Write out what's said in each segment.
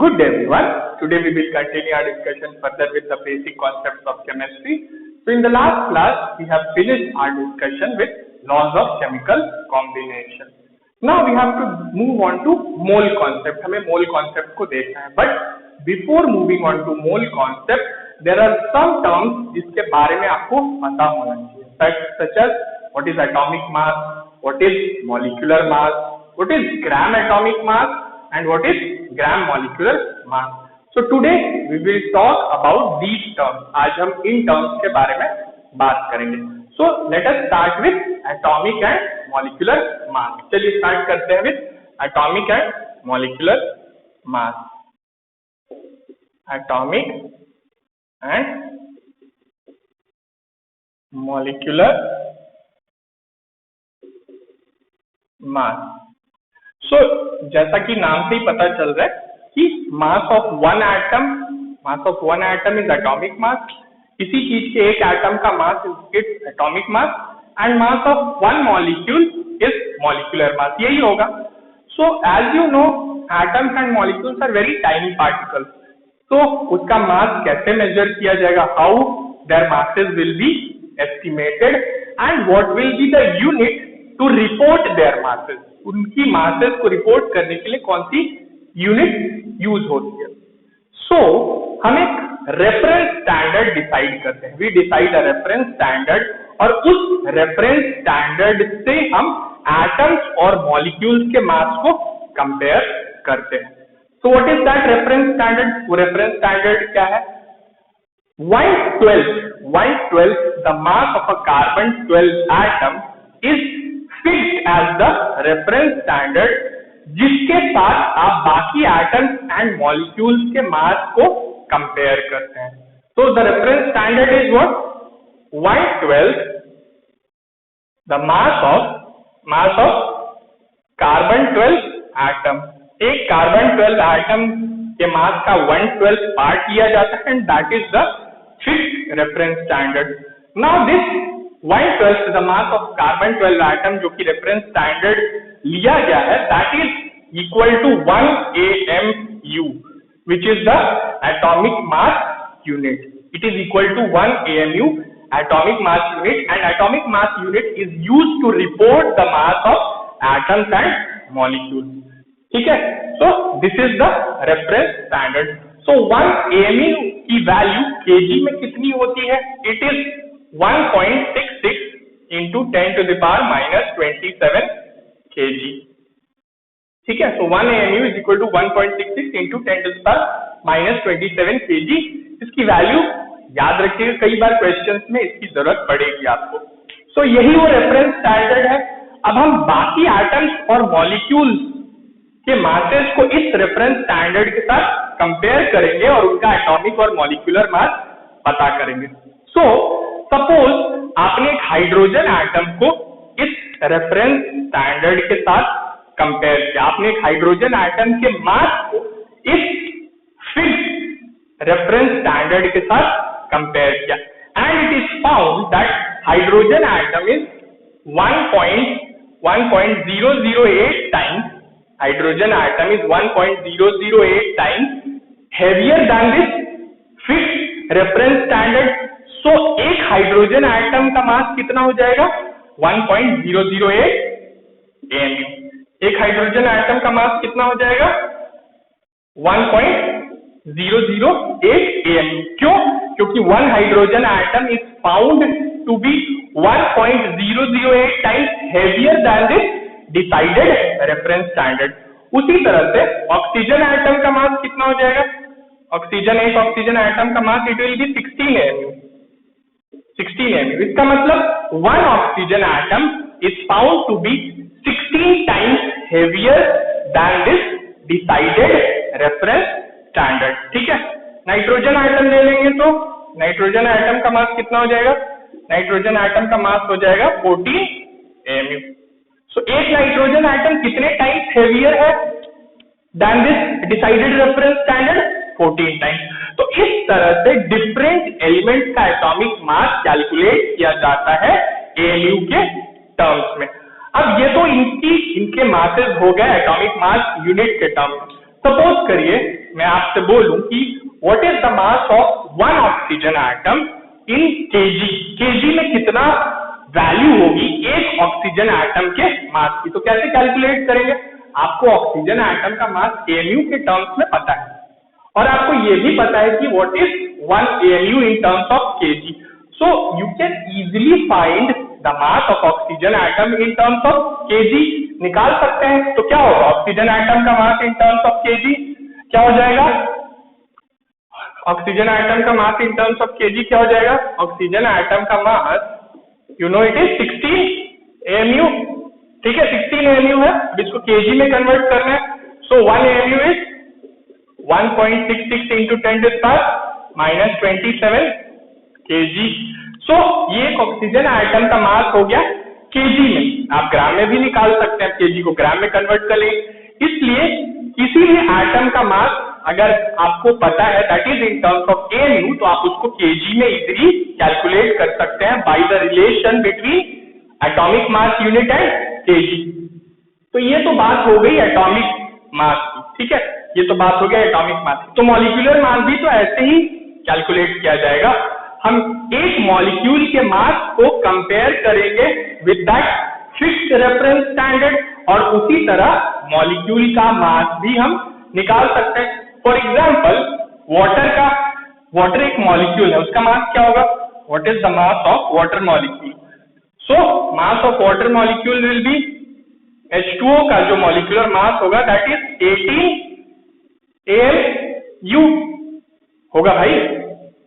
Good day everyone. Today we will continue our discussion further with the basic concepts of chemistry. So in the last class we have finished our discussion with laws of chemical combination. Now we have to move on to mole concept. हमें mole concept को देखना है. But before moving on to mole concept, there are some terms जिसके बारे में आपको पता होना चाहिए. Such as what is atomic mass, what is molecular mass, what is gram atomic mass, and what is gram molecular mass. So today we will talk about these terms. आज हम इन terms के बारे में बात करेंगे. So let us start with atomic and molecular mass. चलिए start करते हैं with atomic and molecular mass. Atomic and molecular mass. So जैसा कि नाम से ही पता चल रहा है कि mass of one atom is atomic mass. किसी चीज के एक एटम का mass is its atomic mass and mass of one molecule is molecular mass. यही होगा. So as you know atoms and molecules are very tiny particles. तो उसका mass कैसे मेजर किया जाएगा, how their masses will be estimated and what will be the unit to report their masses. उनकी masses को report करने के लिए कौन सी यूनिट यूज होती है. सो हम एक रेफरेंस स्टैंडर्ड डिसाइड करते हैं. We decide a reference standard और उस रेफरेंस स्टैंडर्ड से हम एटम्स और मॉलिक्यूल्स के मास को कंपेयर करते हैं. So what is that reference standard. वो रेफरेंस स्टैंडर्ड क्या है. 1/12 the mass of a carbon 12 atom is fixed as the reference standard, जिसके साथ आप बाकी एटम्स एंड मॉलिक्यूल्स के मास को कंपेयर करते हैं. तो the reference standard is what. 1/12 the mass of carbon 12 atom. एक कार्बन 12 एटम के मास का 1/12 पार्ट लिया जाता है and that is the fixed reference standard. Now this 1/12 the mass of carbon 12 atom जो कि रेफरेंस स्टैंडर्ड लिया गया है, that is equal to 1 AMU, which is the atomic mass unit. It is equal to 1 AMU, atomic mass unit, and atomic mass unit is used to report the mass of atoms and molecules. ठीक है. So this is the reference standard. So 1 AMU की value kg में कितनी होती है. It is 1.66 into 10 to the power minus 27 kg. ठीक है. So 1 AMU is equal to 1.66 into 10 to the power minus 27 kg. इसकी वैल्यू याद रखिएगा, कई बार क्वेश्चंस में इसकी जरूरत पड़ेगी आपको. So यही वो रेफरेंस स्टैंडर्ड है. अब हम बाकी एटम्स और मॉलिक्यूल्स के मासेस को इस रेफरेंस स्टैंडर्ड के साथ कंपेयर करेंगे और उनका एटॉमिक और मॉलिक्यूलर मास पता करेंगे. सो सपोज आपने एक हाइड्रोजन एटम को इस रेफरेंस स्टैंडर्ड के साथ कंपेयर किया. आपने एक हाइड्रोजन एटम के मास को इस फिक्स्ड रेफरेंस स्टैंडर्ड के साथ कंपेयर किया and it is found that hydrogen atom is 1.008 times. Hydrogen atom is 1.008 times heavier than this fixed reference standard. So एक हाइड्रोजन एटम का मास कितना हो जाएगा. 1.008 AMU. एक हाइड्रोजन एटम का मास कितना हो जाएगा. 1.008 AMU. क्यों. क्योंकि one hydrogen atom is found to be 1.008 times heavier than this decided reference standard. उसी तरह से ऑक्सीजन एटम का मास कितना हो जाएगा. एक ऑक्सीजन एटम का mass it will be 16 AMU. इसका मतलब one oxygen atom is found to be 16 times heavier than this decided reference standard. ठीक है. नाइट्रोजन एटम ले लेंगे तो नाइट्रोजन एटम का मास कितना हो जाएगा. नाइट्रोजन एटम का मास हो जाएगा 14 AMU. सो एक नाइट्रोजन एटम कितने टाइम्स हेवियर है than this decided reference standard. 14 times. तो इस तरह से डिफरेंट एलिमेंट्स का एटॉमिक मास कैलकुलेट किया जाता है AMU के टर्म्स में. अब ये तो इनके मासेस हो गए एटॉमिक मास यूनिट के टर्म. सपोज करिए मैं आपसे बोलूं कि what is the mass of one oxygen atom in KG, KG में कितना वैल्यू होगी एक ऑक्सीजन एटम के मास की, तो कैसे कैलकुलेट करेंगे? आपको ऑक्सीजन एटम का मास एमयू के टर्म्स में पता है और आपको ये भी पता है कि what is 1 AMU in terms of kg. So you can easily find the mass of oxygen atom in terms of kg. निकाल सकते हैं। तो क्या होगा ऑक्सीजन एटम का mass in terms of kg? क्या हो जाएगा? ऑक्सीजन एटम का mass in terms of kg क्या हो जाएगा? ऑक्सीजन एटम का mass you know it is 16 AMU। ठीक है, 16 AMU है, इसको kg में कन्वर्ट करना है। सो 1 AMU is 1.66 into 10 to the power minus 27 kg. सो ये एक ऑक्सीजन आइटम का मास हो गया केजी में। आप ग्राम में भी निकाल सकते हैं, केजी को ग्राम में कन्वर्ट कर लेंगे। इसलिए किसी भी आइटम का मास अगर आपको पता है that is in terms of MU, तो आप उसको केजी में इजीली कैलकुलेट कर सकते हैं by the relation between atomic mass unit and KG. तो ये तो बात हो गई एटॉमिक मास की, ठीक है, ये तो बात हो गया एटॉमिक मास। तो मॉलिक्यूलर मास भी तो ऐसे ही कैलकुलेट किया जाएगा। हम एक मॉलिक्यूल के मास को कंपेयर करेंगे with that fixed reference standard और उसी तरह मॉलिक्यूल का मास भी हम निकाल सकते हैं। फॉर एग्जांपल वाटर एक मॉलिक्यूल है, उसका मास क्या होगा? What is the mass of water molecule? So mass of water molecule will be H2O का जो मॉलिक्यूलर मास होगा दैट इज 18 AMU होगा भाई।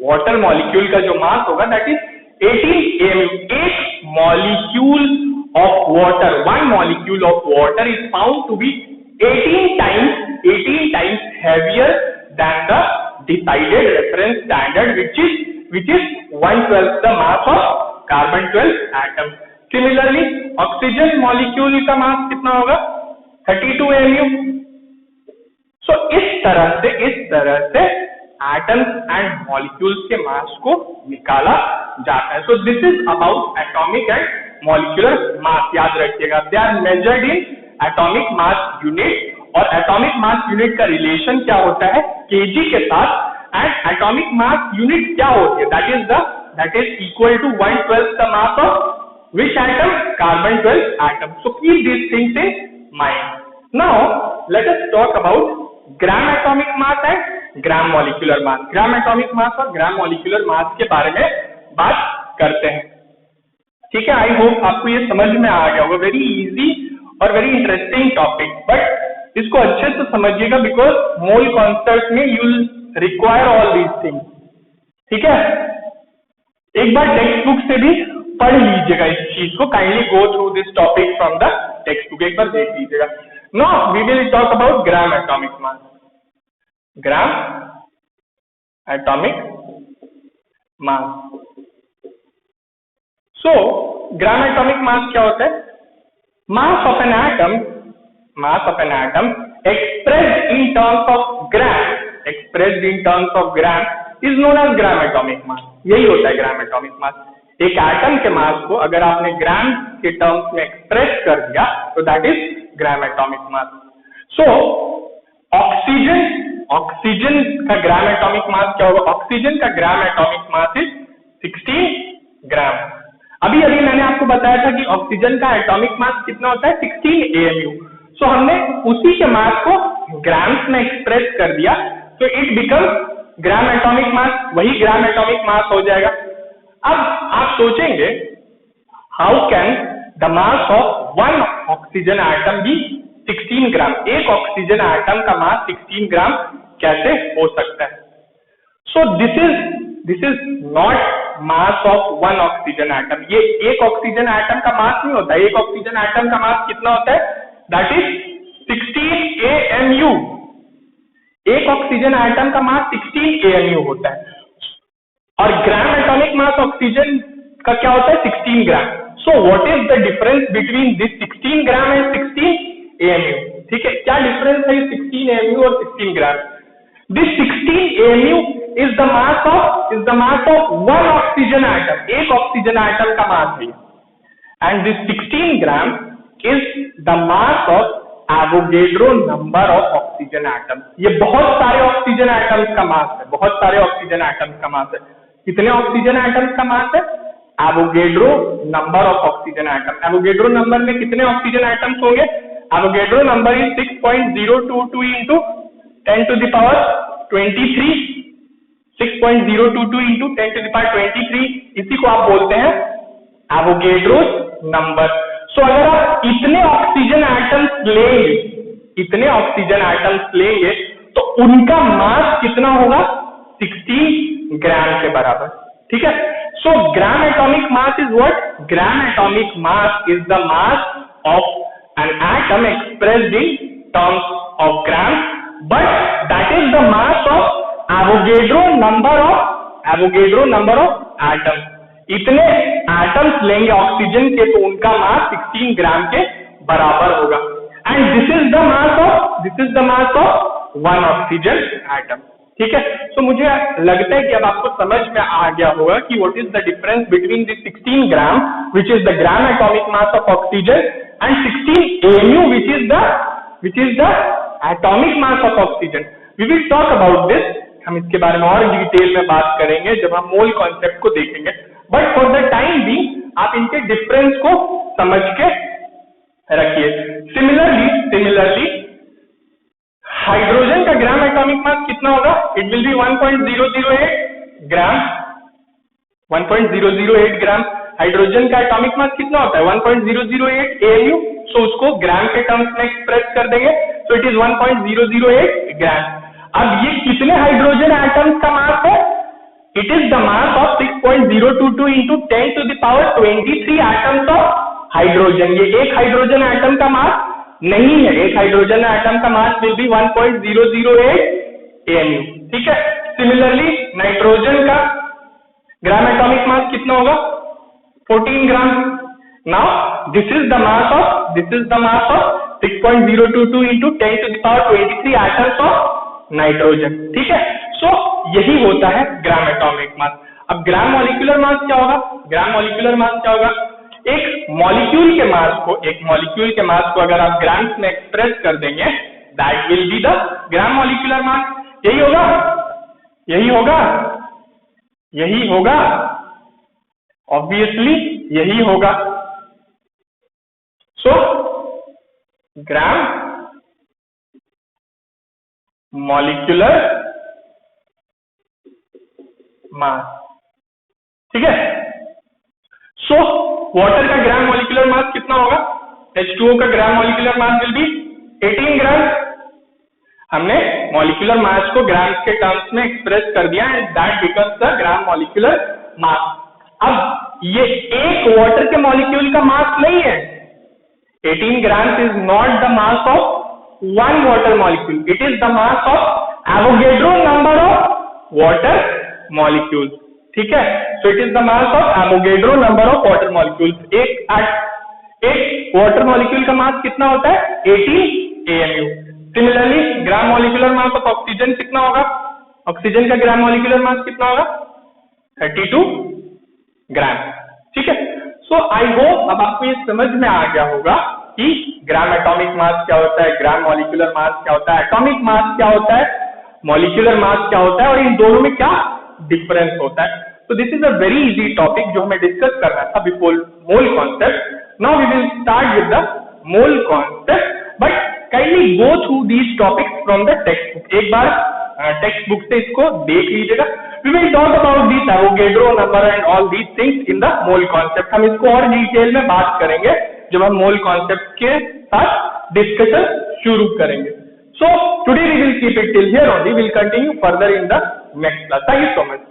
वाटर मॉलिक्यूल का जो मास होगा दैट इज 18 AMU। एक molecule of water, one molecule of water is found to be 18 times heavier than the decided reference standard which is 1/12 the mass of carbon 12 atom. Similarly, oxygen molecule का मास कितना होगा? 32 AMU। सो इस तरह से atoms and molecules के मास को निकाला जाता है। So this is about atomic and molecular mass. याद रखिएगा, they are measured in atomic mass unit, और एटॉमिक मास यूनिट का रिलेशन क्या होता है केजी के साथ, एंड एटॉमिक मास यूनिट क्या होती है that is equal to 1/12 the mass of which atom? Carbon 12 atom. So keep these things in mind. Now let us talk about gram atomic mass and gram molecular mass. Gram atomic mass और gram molecular mass के बारे में बात करते हैं। ठीक है, I hope आपको ये समझ में आ गया होगा। वेरी इजी और वेरी इंटरेस्टिंग टॉपिक, बट इसको अच्छे से समझिएगा बिकॉज मोल कॉन्सेप्ट में you will require all these things. ठीक है, एक बार टेक्स्ट बुक से भी पढ़ लीजिएगा इस चीज को। Kindly go through this topic from the textbook, एक बार देख लीजिएगा। Now we will talk about gram atomic mass. Gram atomic mass. सो ग्राम एटॉमिक मास क्या होता है? Mass of an atom expressed in terms of gram is known as gram atomic mass. यही होता है ग्राम एटॉमिक मास। एक एटम के मास को अगर आपने ग्राम के टर्म्स में एक्सप्रेस कर दिया तो that is gram atomic mass. So oxygen का ग्राम एटॉमिक मास क्या होगा? ऑक्सीजन का ग्राम एटॉमिक मास इज 16 ग्राम। अभी मैंने आपको बताया था कि ऑक्सीजन का एटॉमिक मास कितना होता है? 16 AMU। सो हमने उसी के मास को ग्राम्स में एक्सप्रेस कर दिया, तो it becomes gram atomic mass, वही ग्राम एटॉमिक मास हो जाएगा। अब आप सोचेंगे how can the mass of one oxygen atom be 16 gram? एक ऑक्सीजन एटम का मास 16 ग्राम कैसे हो सकता है? So this is not mass of one oxygen atom. ये एक ऑक्सीजन एटम का मास नहीं होता। एक ऑक्सीजन एटम का मास कितना होता है? That is 16 AMU। एक ऑक्सीजन एटम का मास 16 AMU होता है, और ग्राम एटॉमिक मास ऑक्सीजन का क्या होता है? 16 gram. So what is the difference between this 16 gram and 16 AMU? ठीक है, क्या डिफरेंस है 16 AMU और 16 gram? This 16 AMU is the mass of one oxygen atom. एक ऑक्सीजन एटम का मास है, and this 16 gram is the mass of Avogadro number of oxygen atoms. ये बहुत सारे ऑक्सीजन एटम्स का मास है, बहुत सारे ऑक्सीजन एटम्स का मास है। कितने ऑक्सीजन एटम्स का मास है? Avogadro number of oxygen atom. Avogadro number में कितने ऑक्सीजन एटम्स होंगे? Avogadro number is 6.022 into 10 to the power 23, 6.022 into 10 to the power 23, इसी को आप बोलते हैं एवोगेड्रो नंबर। सो अगर आप इतने ऑक्सीजन एटम्स लेंगे, इतने ऑक्सीजन एटम्स लेंगे तो उनका मास कितना होगा? 16 ग्राम के बराबर। ठीक है, so gram atomic mass is what? Gram atomic mass is the mass of an atom expressed in terms of gram, but that is the mass of Avogadro number of atoms. इतने atoms लेंगे oxygen के तो उनका mass 16 gram के बराबर होगा। And this is the mass of one oxygen atom. ठीक है, तो मुझे लगता है कि अब आपको समझ में आ गया होगा कि what is the difference between the 16 gram which is the gram atomic mass of oxygen and 16 AMU which is the atomic mass of oxygen. We will talk about this, हम इसके बारे में और डिटेल में बात करेंगे जब हम मोल कॉन्सेप्ट को देखेंगे। बट फॉर द टाइम भी आप इनके डिफरेंस को समझ के रखिए। सिमिलरली हाइड्रोजन का ग्राम एटॉमिक मास कितना होगा? It will B 1.008 gram. 1.008 gram. Hydrogen का एटॉमिक मास कितना होता है? 1.008 AMU। सो उसको ग्राम के टर्म्स में एक्सप्रेस कर देंगे, सो इट इज 1.008 ग्राम। अब ये कितने हाइड्रोजन एटम्स का मास है? It is the mass of 6.022 into 10 to the power 23 atoms of hydrogen. ये एक हाइड्रोजन एटम का मास नहीं है, एक हाइड्रोजन एटम का मास विल बी 1.008 AMU। ठीक है, सिमिलरली नाइट्रोजन का ग्राम एटॉमिक मास कितना होगा? 14 gram. Now this is the mass of 6.022 into 10 to the power 23 atoms of nitrogen. ठीक है, सो यही होता है ग्राम एटॉमिक मास। अब ग्राम मॉलिक्यूलर मास क्या होगा? ग्राम मॉलिक्यूलर मास क्या होगा? एक मॉलिक्यूल के मास को अगर आप ग्राम्स में एक्सप्रेस कर देंगे, that will be the gram molecular mass. यही होगा ऑब्वियसली यही होगा। सो ग्राम मॉलिक्यूलर मास। ठीक है, सो वाटर का ग्राम मॉलिक्यूलर मास कितना होगा? H2O का gram molecular mass will be 18 ग्राम। हमने मॉलिक्यूलर मास को ग्राम के टर्म्स में एक्सप्रेस कर दिया and that becomes the gram molecular mass. अब ये एक वाटर के मॉलिक्यूल का मास नहीं है। 18 grams is not the mass of one water molecule, it is the mass of Avogadro number of water molecules. ठीक है, so it is the mass of Avogadro number of water molecules. एक water molecule का मास कितना होता है? 18 AMU। Similarly gram molecular mass of oxygen कितना होगा? Oxygen का ग्राम मॉलिक्यूलर मास कितना होगा? 32 ग्राम। ठीक है, सो आई होप अब आपको ये समझ में आ गया होगा कि ग्राम एटॉमिक मास क्या होता है, ग्राम मॉलिक्यूलर मास क्या होता है, एटॉमिक मास क्या होता है, मॉलिक्यूलर मास क्या होता है और इन दोनों में क्या डिफरेंस होता है। तो this is a very easy topic जो हमें डिस्कस करना था before mole concept. Now we will start with the mole concept, but kindly go through these topics from the textbook. एक बार टेक्स्ट बुक से इसको देख लीजिएगा। We will talk about this Avogadro number and all these things in the mole concept. हम इसको और detail में बात करेंगे जब हम मोल कॉन्सेप्ट के साथ डिस्कशन शुरू करेंगे। So today we will keep it till here only. We will continue further in the next class. Thank you so much.